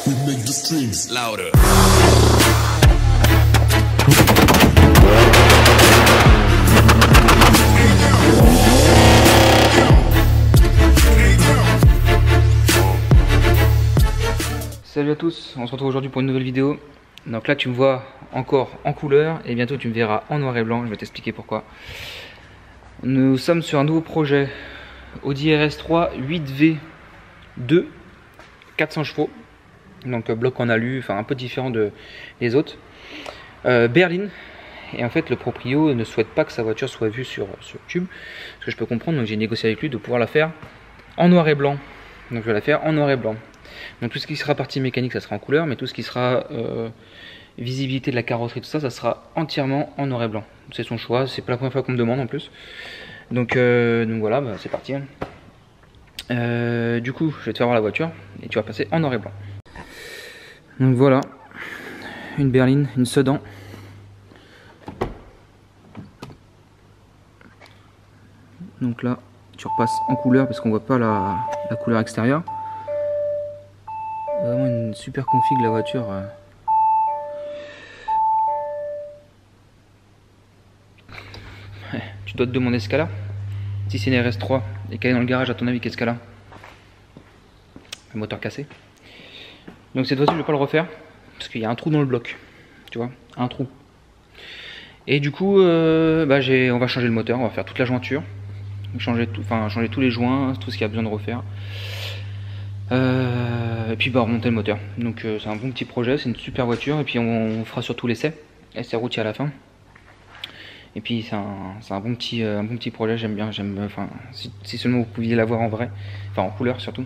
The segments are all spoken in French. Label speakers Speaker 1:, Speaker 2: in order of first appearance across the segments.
Speaker 1: We make the streams louder.
Speaker 2: Salut à tous, on se retrouve aujourd'hui pour une nouvelle vidéo. Donc là tu me vois encore en couleur et bientôt tu me verras en noir et blanc, je vais t'expliquer pourquoi. Nous sommes sur un nouveau projet Audi RS3 8V2 400 chevaux. Donc bloc en alu, enfin un peu différent des autres. Berline. Et en fait le proprio ne souhaite pas que sa voiture soit vue sur YouTube. Ce que je peux comprendre, donc j'ai négocié avec lui de pouvoir la faire en noir et blanc. Donc je vais la faire en noir et blanc. Donc tout ce qui sera partie mécanique ça sera en couleur, mais tout ce qui sera visibilité de la carrosserie, tout ça, ça sera entièrement en noir et blanc. C'est son choix, c'est pas la première fois qu'on me demande en plus. Donc voilà, bah, c'est parti. Du coup je vais te faire voir la voiture et tu vas passer en noir et blanc. Donc voilà, une berline, une sedan. Donc là tu repasses en couleur parce qu'on voit pas la couleur extérieure. Vraiment une super config la voiture. Tu dois te demander ce qu'elle a. Si c'est une RS3 et qu'elle est dans le garage, à ton avis qu'est-ce qu'elle a? Le moteur cassé. Donc cette fois-ci je vais pas le refaire parce qu'il y a un trou dans le bloc. Tu vois, un trou. Et du coup on va changer le moteur, on va faire toute la jointure. Changer tous les joints, tout ce qu'il y a besoin de refaire. Et puis remonter le moteur. Donc c'est un bon petit projet, c'est une super voiture. Et puis on fera surtout l'essai routier à la fin. Et puis c'est un bon petit projet, j'aime bien, si seulement vous pouviez l'avoir en vrai, enfin en couleur surtout.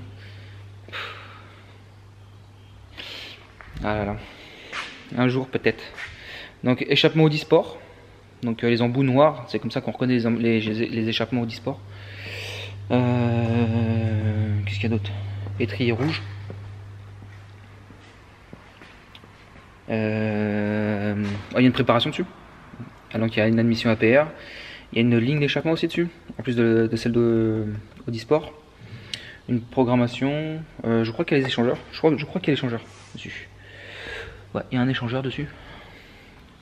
Speaker 2: Ah là là, un jour peut-être. Donc échappement Audi Sport, donc les embouts noirs, c'est comme ça qu'on reconnaît les échappements Audi Sport. Qu'est-ce qu'il y a d'autre? Étrier rouge. Il y a une préparation dessus. Donc il y a une admission APR. Il y a une ligne d'échappement aussi dessus, en plus de celle de Audi Sport. Une programmation. Je crois qu'il y a les échangeurs. Je crois qu'il y a l'échangeur dessus. Ouais, il y a un échangeur dessus.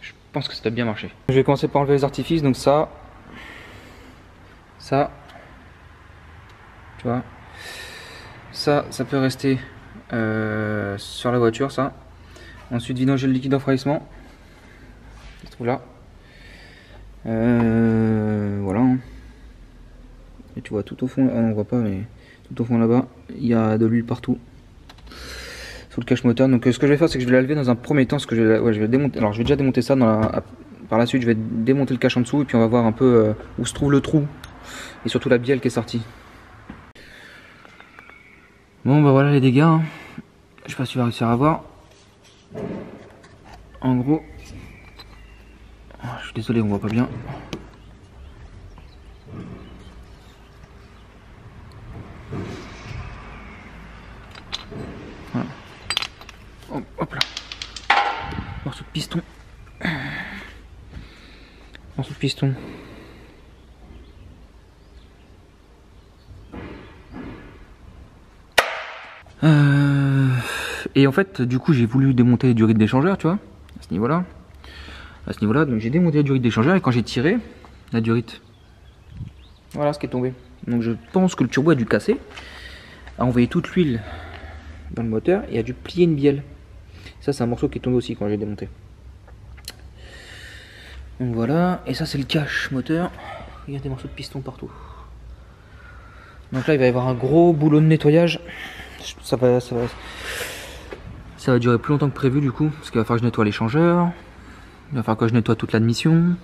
Speaker 2: Je pense que ça doit bien marcher. Je vais commencer par enlever les artifices. Donc ça, tu vois. Ça peut rester sur la voiture, ça. Ensuite, vidanger le liquide d'enfroidissement. Il se trouve là. Voilà. Et tu vois tout au fond, on voit pas, mais tout au fond là-bas, il y a de l'huile partout. Sous le cache-moteur. Donc ce que je vais faire, c'est que je vais la lever dans un premier temps. Je vais démonter. Alors je vais déjà démonter ça par la suite, je vais démonter le cache en dessous et puis on va voir un peu où se trouve le trou. Et surtout la bielle qui est sortie. Bon bah voilà les dégâts, hein. Je sais pas si tu vas réussir à voir. En gros, je suis désolé, on voit pas bien. Voilà. Hop là. Morceau de piston. Morceau de piston. Et en fait, du coup, j'ai voulu démonter les durites d'échangeur, tu vois, à ce niveau-là. Donc j'ai démonté les durites d'échangeur et quand j'ai tiré la durite, voilà ce qui est tombé. Donc je pense que le turbo a dû casser, a envoyé toute l'huile dans le moteur et a dû plier une bielle. Ça, c'est un morceau qui est tombé aussi quand j'ai démonté. Donc voilà, et ça, c'est le cache moteur. Il y a des morceaux de piston partout. Donc là, il va y avoir un gros boulot de nettoyage. Ça va durer plus longtemps que prévu du coup, parce qu'il va falloir que je nettoie l'échangeur, il va falloir que je nettoie toute l'admission,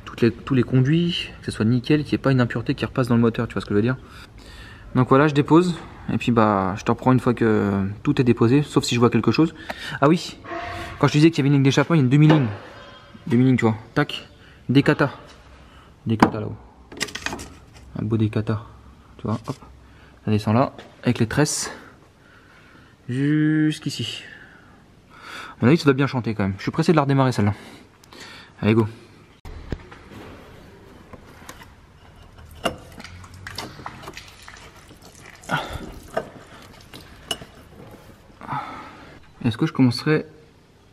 Speaker 2: tous les conduits, que ce soit nickel, qu'il n'y ait pas une impureté qui repasse dans le moteur, tu vois ce que je veux dire. Donc voilà, je dépose, et puis je te reprends une fois que tout est déposé, sauf si je vois quelque chose. Ah oui, quand je te disais qu'il y avait une ligne d'échappement, il y a une demi-ligne. Demi-ligne, tu vois, tac, décata là-haut. Un beau décata, tu vois, hop, ça descend là, avec les tresses. Jusqu'ici. À mon avis, ça doit bien chanter quand même. Je suis pressé de la redémarrer celle-là. Allez, go. Est-ce que je commencerai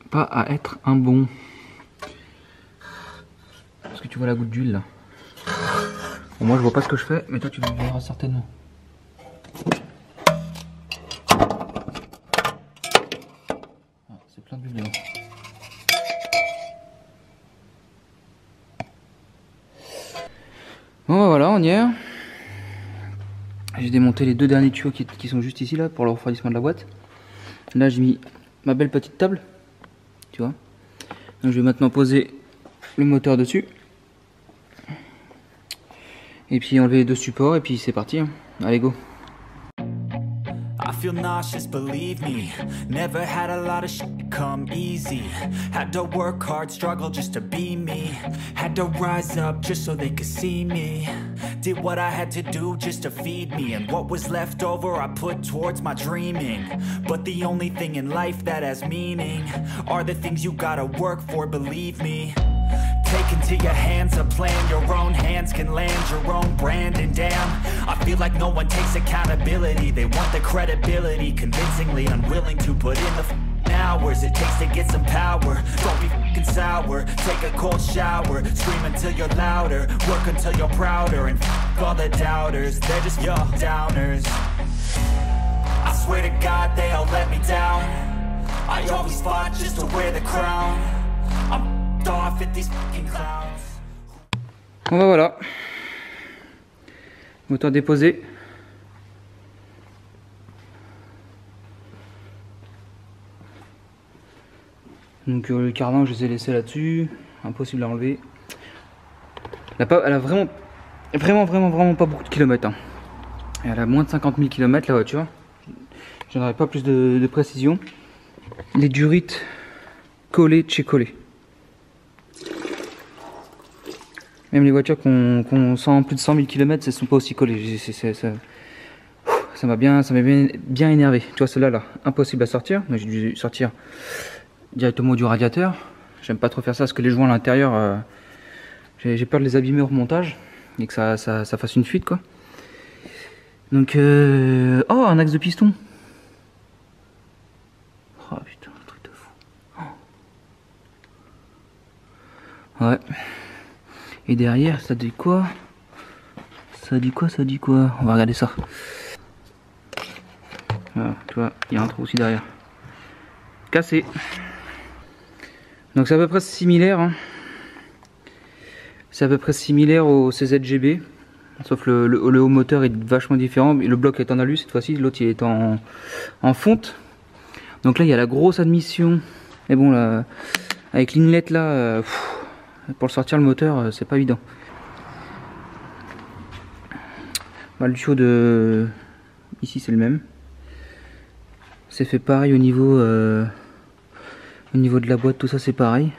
Speaker 2: pas à être un bon? Est-ce que tu vois la goutte d'huile là? Bon, moi je vois pas ce que je fais, mais toi tu le verras certainement. Ah, c'est plein d'huile dedans. Bon bah voilà, on y est. J'ai démonté les deux derniers tuyaux qui sont juste ici là pour le refroidissement de la boîte. Là j'ai mis ma belle petite table, tu vois. Donc je vais maintenant poser le moteur dessus. Et puis enlever les deux supports et puis c'est parti. Allez go.
Speaker 3: I feel nauseous, believe me. Never had a lot of shit come easy. Had to work hard, struggle just to be me. Had to rise up just so they could see me. Did what I had to do just to feed me. And what was left over I put towards my dreaming. But the only thing in life that has meaning are the things you gotta work for, believe me. Take into your hands a plan, your own hands can land your own brand. And damn, I feel like no one takes accountability. They want the credibility, convincingly unwilling to put in the hours it takes to get some power. Don't be fucking sour, take a cold shower. Scream until you're louder, work until you're prouder. And all the doubters, they're just your downers. I swear to God they all let me down. I always fought just to wear the crown. I'm off at these fucking clowns.
Speaker 2: Bon bah voilà. Moteur déposé. Donc le cardan je les ai laissés là-dessus. Impossible à enlever. Elle a vraiment pas beaucoup de kilomètres. Hein. Elle a moins de 50 000 km la voiture. J'en aurais pas plus de précision. Les durites collées de chez collé. Même les voitures qu'on sent plus de 100 000 km, elles sont pas aussi collées. Ça m'a bien énervé. Tu vois, celle-là, là, impossible à sortir. J'ai dû sortir directement du radiateur. J'aime pas trop faire ça parce que les joints à l'intérieur, j'ai peur de les abîmer au remontage et que ça fasse une fuite, quoi. Donc, oh, un axe de piston. Oh putain, un truc de fou. Oh. Ouais. Et derrière, ça dit quoi? Ça dit quoi? On va regarder ça. Voilà, tu vois, il y a un trou aussi derrière. Cassé. Donc c'est à peu près similaire. Hein. C'est à peu près similaire au CZGB. Sauf le haut moteur est vachement différent. Le bloc est en alu cette fois-ci, l'autre il est en fonte. Donc là il y a la grosse admission. Mais bon là, avec l'inlet là... pour le sortir le moteur c'est pas évident. Bah, le tuyau de ici c'est le même. C'est fait pareil au niveau de la boîte, tout ça c'est pareil.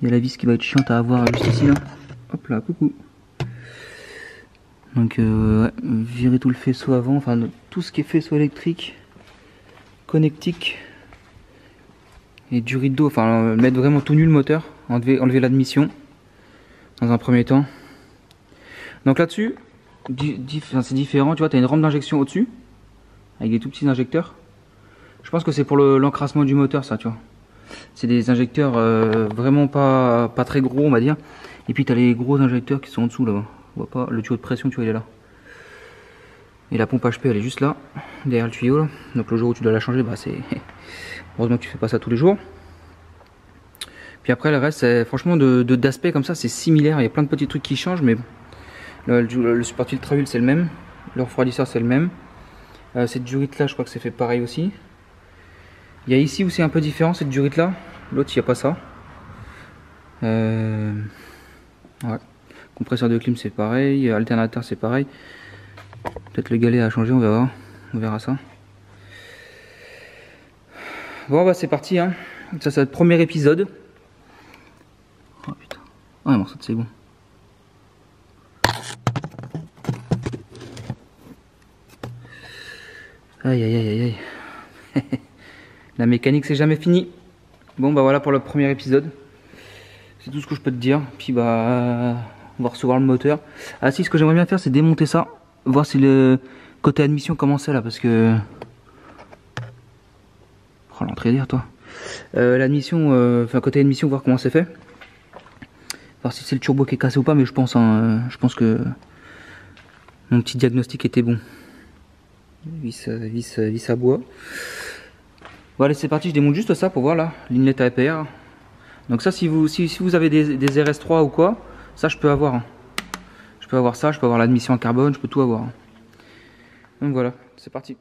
Speaker 2: Il y a la vis qui va être chiante à avoir juste ici là. Hop là, coucou. Donc ouais, virer tout le faisceau avant, enfin tout ce qui est faisceau électrique, connectique et du rideau, enfin mettre vraiment tout nu le moteur. Enlever l'admission dans un premier temps. Donc là-dessus, c'est différent. Tu vois, tu as une rampe d'injection au-dessus avec des tout petits injecteurs. Je pense que c'est pour l'encrassement du moteur, ça, tu vois. C'est des injecteurs vraiment pas très gros, on va dire. Et puis tu as les gros injecteurs qui sont en dessous là-bas. On voit pas le tuyau de pression, tu vois, il est là. Et la pompe HP, elle est juste là, derrière le tuyau là. Donc le jour où tu dois la changer, bah c'est heureusement que tu fais pas ça tous les jours. Puis après le reste, franchement d'aspect comme ça c'est similaire, il y a plein de petits trucs qui changent, mais le support ultra huile c'est le même, le refroidisseur c'est le même. Cette durite là je crois que c'est fait pareil aussi. Il y a ici où c'est un peu différent cette durite là, l'autre il n'y a pas ça. Ouais. Compresseur de clim c'est pareil, alternateur c'est pareil. Peut-être le galet a changé, on va voir, on verra ça. Bon bah c'est parti hein. Ça c'est le premier épisode. Oh putain. Ah un morceau de c'est bon. Aïe aïe aïe aïe aïe. La mécanique c'est jamais fini. Bon bah voilà pour le premier épisode. C'est tout ce que je peux te dire. Puis bah on va recevoir le moteur. Ah si, ce que j'aimerais bien faire c'est démonter ça. Voir si le côté admission commençait là parce que... Oh, l'entrée d'air, toi. L'admission, enfin côté admission, voir comment c'est fait. Voir si c'est le turbo qui est cassé ou pas, mais je pense que mon petit diagnostic était bon. Vis à bois. Bon allez, c'est parti, je démonte juste ça pour voir là, l'inlet APR. Donc ça, si vous avez des RS3 ou quoi, ça je peux avoir. Hein. Je peux avoir ça, je peux avoir l'admission en carbone, je peux tout avoir. Hein. Donc voilà, c'est parti.